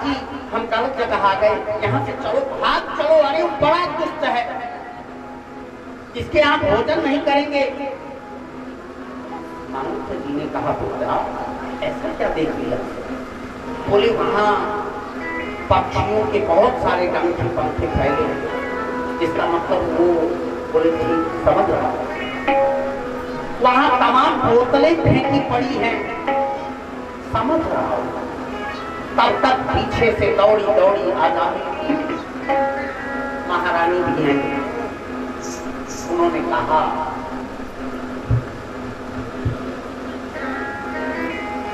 जी हम गलत जगह आ गए, यहाँ से चलो, भाग चलो, अरे वो बड़ा दुष्ट है, इसके यहाँ भोजन नहीं करेंगे। मानव जी ने कहा पुत्रा ऐसा क्या देख लिया? बोले वहां पक्षियों के बहुत सारे डंक पंखे फैले, इसका मतलब वो, बोले ठीक समझ रहा, वहां तमाम बोतलें फेंकी पड़ी हैं, समझ रहा हूं। तब तक पीछे से दौड़ी दौड़ी आ जाती महारानी भी हैं। उन्होंने कहा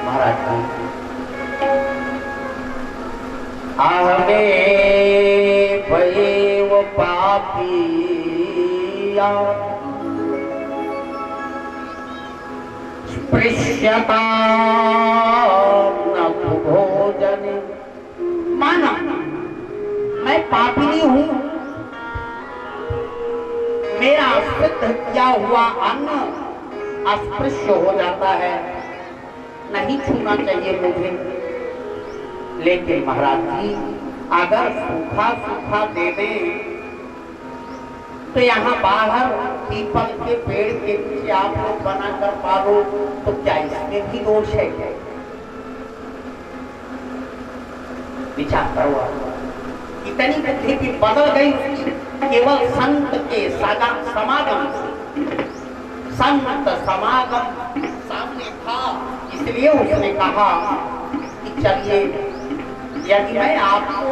महाराज आहवे भये वो पापिया स्पृश्यता न भोजन। माना मैं पापिनी हूं, मेरा सिद्ध किया हुआ अन्न अस्पृश्य हो जाता है, नहीं छूना चाहिए मुझे। लेकिन महाराज जी अगर सूखा सूखा दे दें तो यहाँ बाहर पीपल के पेड़ के नीचे आप लोग बना कर पालो, तो क्या इसमें भी दोष है? क्या विचार करो, इतनी बुद्धि भी बदल गई केवल संत के समागम से। संत समागम सामने था, इसलिए उसने कहा कि चलिए यदि मैं आपको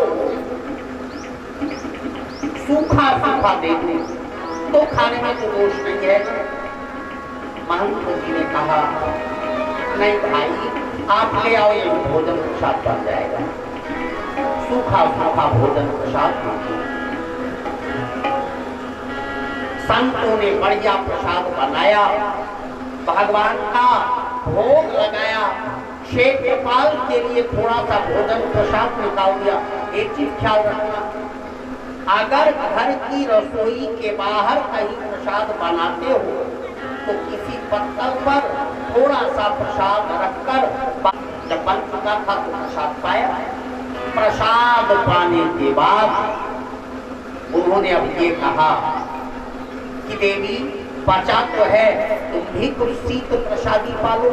सूखा सूखा दे दूं तो खाने में तो दोष नहीं है। महंत जी ने कहा नहीं भाई, आप ले आओ, ये भोजन प्रसाद बन जाएगा। सूखा सूखा भोजन प्रसाद मांगे। संतों ने बढ़िया प्रसाद बनाया, भगवान का भोग लगाया, क्षेत्रपाल के लिए थोड़ा सा भोजन प्रसाद निकाल दिया। एक चीज ख्याल रखना, अगर घर की रसोई के बाहर कहीं प्रसाद बनाते हो तो किसी पत्तल पर थोड़ा सा प्रसाद रखकर, जब बन चुका था तो प्रसाद पाया। प्रसाद पाने के बाद उन्होंने अब ये कहा कि देवी बचा तो है, तुम भी कुछ शीत प्रसादी पालो।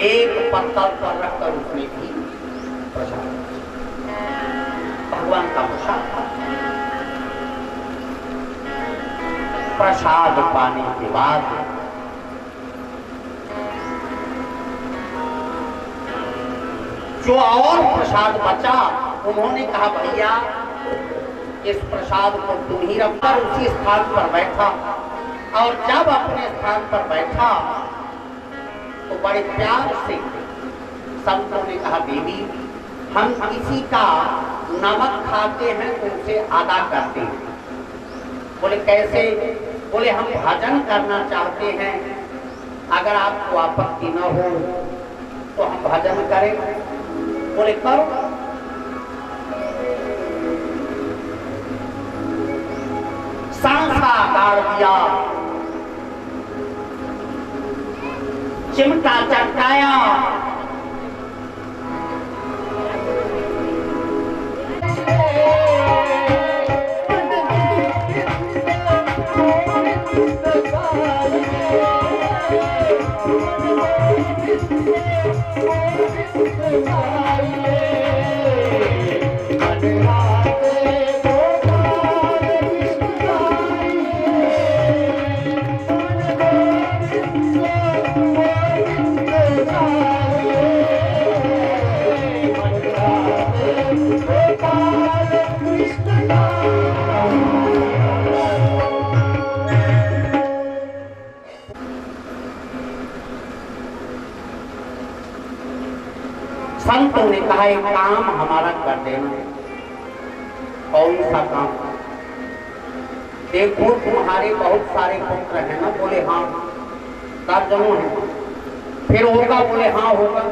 एक पत्तल पर रखकर उसने भी प्रसाद, भगवान का प्रसाद था। प्रसाद पाने के बाद जो और प्रसाद बचा, उन्होंने कहा भैया इस प्रसाद को तुम ही रखकर उसी स्थान पर बैठा। और जब अपने स्थान पर बैठा तो बड़े प्यार से संतों ने कहा देवी हम किसी का नमक खाते हैं उनसे अदा करते हैं। बोले कैसे? बोले हम भजन करना चाहते हैं, अगर आपको आपत्ति न हो तो हम भजन करें। बोले करो। सांसा गाड़ दिया, चिमटा चटकाया, संतों ने कहा एक काम हमारा कर देना। कौन सा काम? देखो तुम्हारे बहुत सारे पुत्र हैं ना? बोले हाँ। दर्जनों हैं। फिर होगा? बोले हाँ होगा।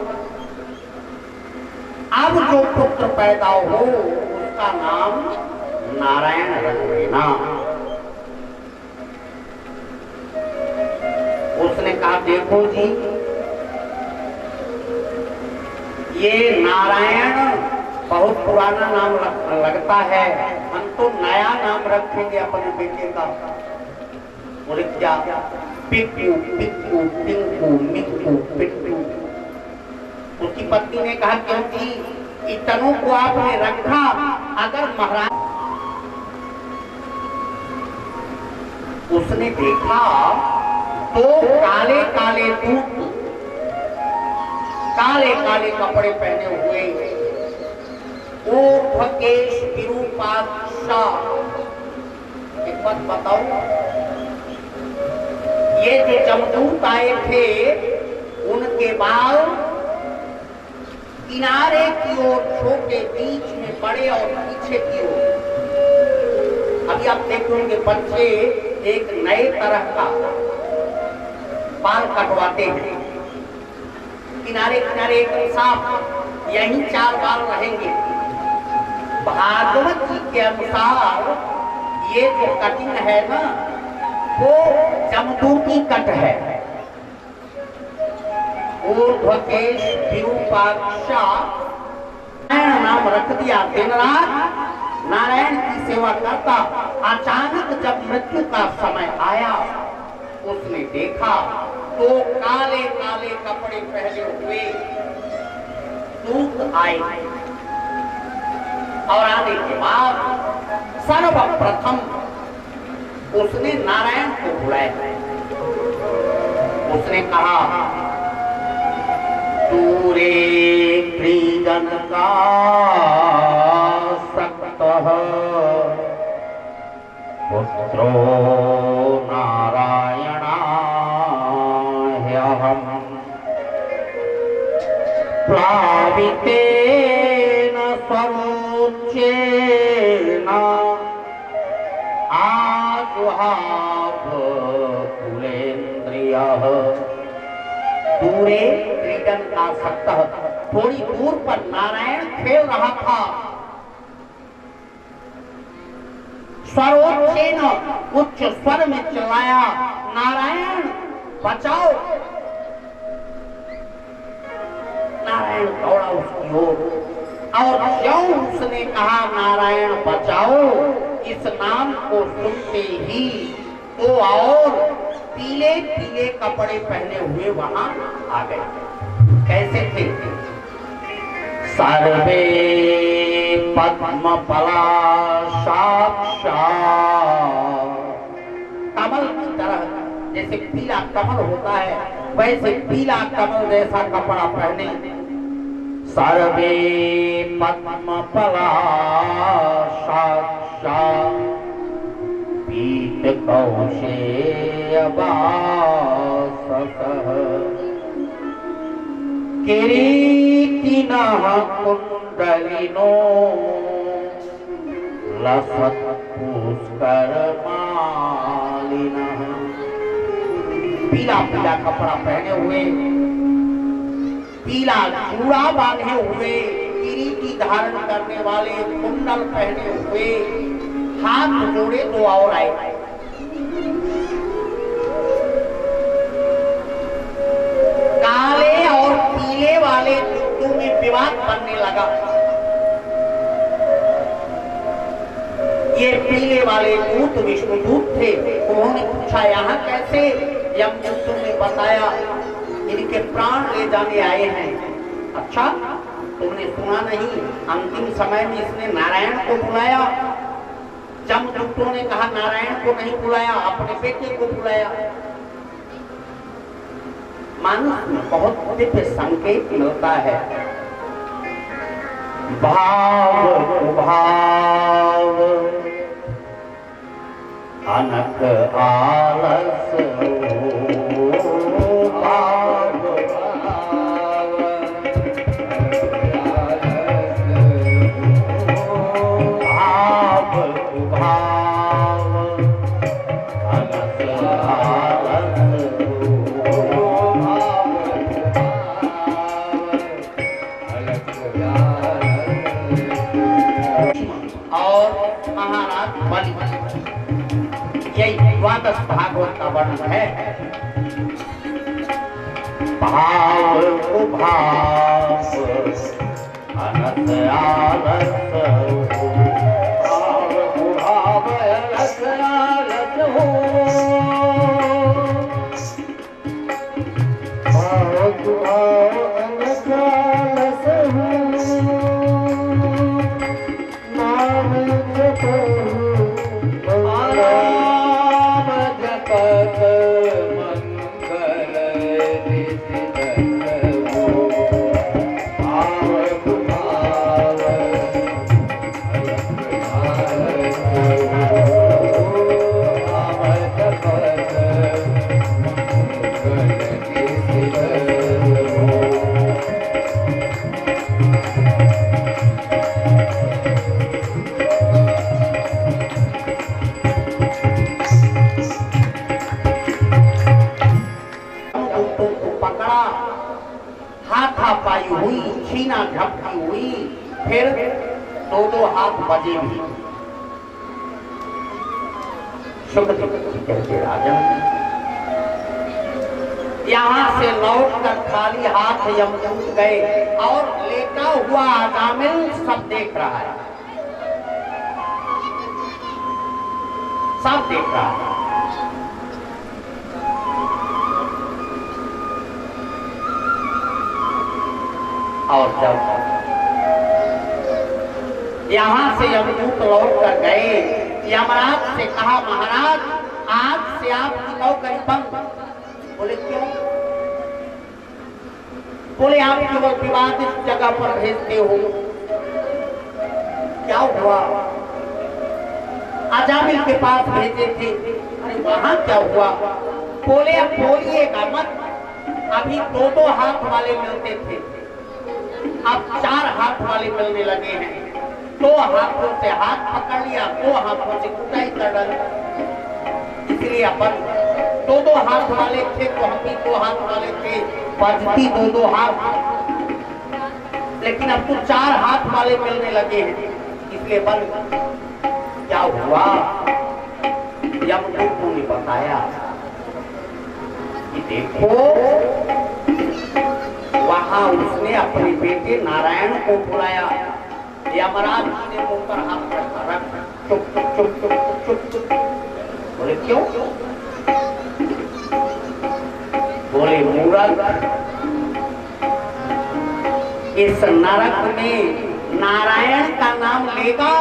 अब जो पुत्र पैदा हो उसका नाम नारायण रख देना। उसने कहा देखो जी ये नारायण बहुत पुराना नाम लगता है, हम तो नया नाम रखेंगे अपने बेटे का। बोले क्या? पिक्कू पिक्कू टिंकू मिक्कू पिट्टू। उसकी पत्नी ने कहा क्योंकि इतनों को आपने रखा, अगर महाराज। उसने देखा तो काले काले दूत, काले काले कपड़े पहने हुए केश विरूपाक्षा। एक बात बताओ, ये जो जमदूत आए थे उनके बाल किनारे की ओर छोटे, बीच में बड़े और पीछे की ओर। अभी आप देखोगे बच्चे एक नए तरह का बाल कटवाते हैं, किनारे किनारे एकदम साफ, यही 4 बाल रहेंगे। भागवत जी के अनुसार ये जो कटिंग है ना, वो जमदूती कट है। ऊर्ध्वकेश विरूपाक्षा नाम रख दिया। दिन रात नारायण की सेवा करता। अचानक जब मृत्यु का समय आया, उसने देखा तो काले काले कपड़े पहने हुए दूत आए, और आने के बाद सर्वप्रथम उसने नारायण को बुलाया। उसने कहा, दूरे त्रिजन का सक्त पुत्रो नारायणाह्यहम् प्लावितेन स्वरोच्चेन आजुहाव कुलेन्द्रियः। दूरे त्रिजन का सक्त, थोड़ी दूर पर नारायण खेल रहा था। स्वरोच्चेन, उच्च स्वर में चिल्लाया, नारायण बचाओ। नारायण दौड़ा उसकी ओर, और क्यों उसने कहा नारायण बचाओ, इस नाम को सुनते ही तो और पीले पीले कपड़े पहने हुए वहां आ गए। कैसे थे? सर्वे पद्म पलाशाक्षात्, कमल की तरह, जैसे पीला कमल होता है वैसे पीला कमल जैसा कपड़ा पहने। सर्वे पद्म पलाशाक्षात् पीत कौशेयवाससः किरीटिनः कुण्डलिनो लसत्पुष्करमालिनः। पीला पीला कपड़ा पहने हुए, पीला चूड़ा बांधे हुए, किरीटी धारण करने वाले, कुंडल पहने हुए, हाथ जोड़े दो और आए। काले और पीले वाले दूतों में विवाद बनने लगा। ये पीले वाले दूत विष्णुदूत थे। उन्होंने पूछा यहाँ कैसे? यमदूतों ने बताया इनके प्राण ले जाने आए हैं। अच्छा, तुमने सुना नहीं? अंतिम समय में इसने नारायण को बुलाया। जमदूतों ने कहा नारायण को नहीं बुलाया, अपने बेटे को बुलाया। मानस में बहुत दिव्य संकेत मिलता है। भाव भाव अनक आलस भाव भाव भाव अनक आलस और महाराज बलि, यही द्वादश भागवत का वर्णन है। भाव भाव अनक रस आलस हो, भाव भाव रस आलस हो, भाव भाव रस आलस हो, नाम जपत नाम जपत मंगल निशित हो, भाव भाव रस आलस हो, भाव जपत मंगल निशित हो। पकड़ा, हाथापाई हुई, छीना झपटी हुई, फिर दो दो हाथ बजे भी। कहते राजन, यहाँ से लौटकर खाली हाथ यमदूत गए और लेटा हुआ अजामिल सब देख रहा है, सब देख रहा है। और जब यहां से यमदूत लौट कर गए, यमराज से कहा महाराज आज से आपकी नौकरी बंद। बोले क्यों? बोले आप केवल विवादित जगह पर भेजते हो। क्या हुआ? अजामिल के पास भेजे थे। अरे वहां क्या हुआ? बोले अब बोलिएगा मत, अभी दो दो हाथ वाले मिलते थे, अब 4 हाथ वाले मिलने लगे हैं। 2 हाथों से हाथ पकड़ लिया, 2 हाथों से कुटाई कर डाली। इसलिए अपन 2 हाथ वाले थे तो हम भी 2 हाथ वाले थे, बजती 2 हाथ, लेकिन अब तो 4 हाथ वाले मिलने लगे हैं, इसलिए बंद। क्या हुआ? यमदूत ने बताया कि देखो वहां उसने अपने बेटे नारायण को बुलाया। यमराज ने मुंह पर हाथ रख, चुप चुप चुप चुप चुप चुप। बोले क्यों? बोले मूर्ख, इस नरक में नारायण का नाम लेगा,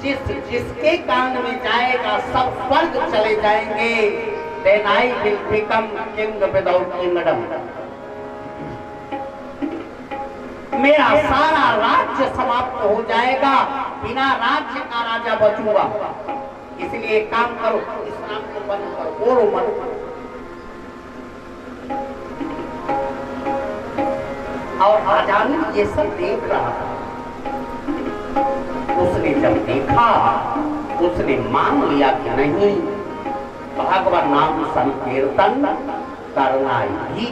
जिसके कान में जाएगा सब स्वर्ग चले जाएंगे। Then I will become king without kingdom. मेरा सारा राज्य समाप्त हो जाएगा, बिना राज्य का राजा बचूंगा। इसलिए काम करो, इस नाम को बंद करो, बोलो मत। और अजामिल ये सब देख रहा था। उसने जब देखा, उसने मान लिया कि नहीं, भगवान नाम संकीर्तन करना ही